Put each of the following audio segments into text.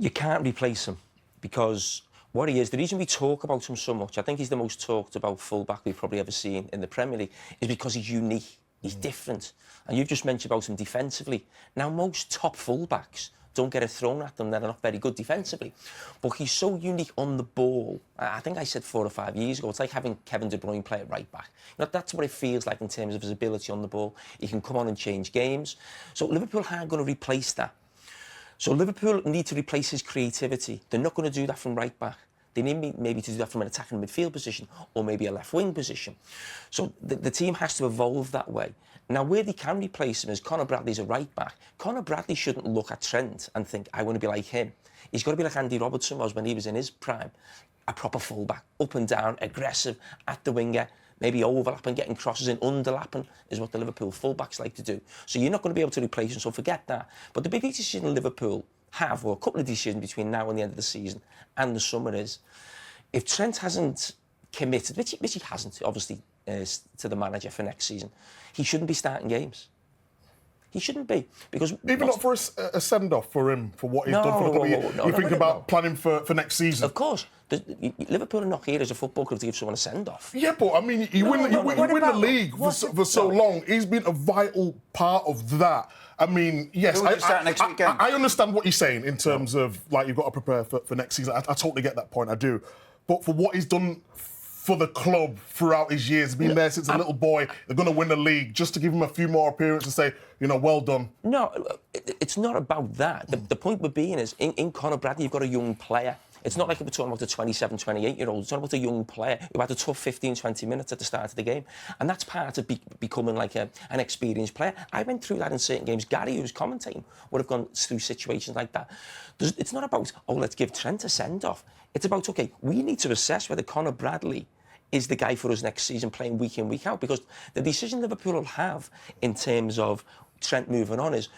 You can't replace him because what he is, the reason we talk about him so much, I think he's the most talked about fullback we've probably ever seen in the Premier League, is because he's unique, he's different. And you've just mentioned about him defensively. Now, most top fullbacks don't get it thrown at them, they're not very good defensively. But he's so unique on the ball. I think I said 4 or 5 years ago, it's like having Kevin De Bruyne play at right back. You know, that's what it feels like in terms of his ability on the ball. He can come on and change games. So Liverpool aren't going to replace that. So Liverpool need to replace his creativity. They're not going to do that from right back. They need maybe to do that from an attacking midfield position or maybe a left wing position. So the team has to evolve that way. Now, where they can replace him is Conor Bradley's a right back. Conor Bradley shouldn't look at Trent and think, I want to be like him. He's got to be like Andy Robertson was when he was in his prime. A proper fullback, up and down, aggressive, at the winger, maybe overlapping, getting crosses in, underlapping is what the Liverpool fullbacks like to do. So you're not going to be able to replace him, so forget that. But the big decision Liverpool have, or a couple of decisions between now and the end of the season and the summer is, if Trent hasn't committed, which he hasn't, obviously, to the manager for next season, he shouldn't be starting games. He shouldn't be, because... Even not for a send-off for him, for what he's done for the couple of years. You think about planning for next season? Of course. Liverpool are not here as a football club to give someone a send-off. Yeah, but, I mean, you win the league for so long. He's been a vital part of that. I mean, yes, I understand what you're saying in terms of, like, you've got to prepare for next season. I totally get that point, I do. But for what he's done for the club throughout his years, been there since a little boy, they're going to win the league, just to give him a few more appearances and say, you know, well done. No, it's not about that. The point we're being is, in Conor Bradley, you've got a young player. It's not like we're talking about a 27, 28-year-old. It's talking about a young player who had a tough 15, 20 minutes at the start of the game. And that's part of becoming like an experienced player. I went through that in certain games. Gary, who was commentating, would have gone through situations like that. It's not about, oh, let's give Trent a send-off. It's about, OK, we need to assess whether Conor Bradley is the guy for us next season, playing week in, week out. Because the decision Liverpool will have in terms of Trent moving on is,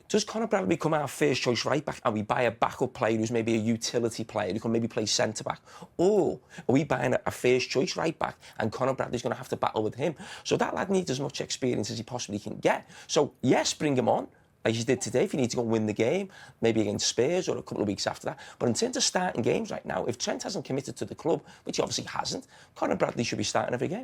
does Conor Bradley become our first choice right back and we buy a backup player who's maybe a utility player who can maybe play centre back? Or are we buying a first choice right back and Conor Bradley's going to have to battle with him? So that lad needs as much experience as he possibly can get. So yes, bring him on, like you did today, if you need to go and win the game, maybe against Spurs or a couple of weeks after that. But in terms of starting games right now, if Trent hasn't committed to the club, which he obviously hasn't, Conor Bradley should be starting every game.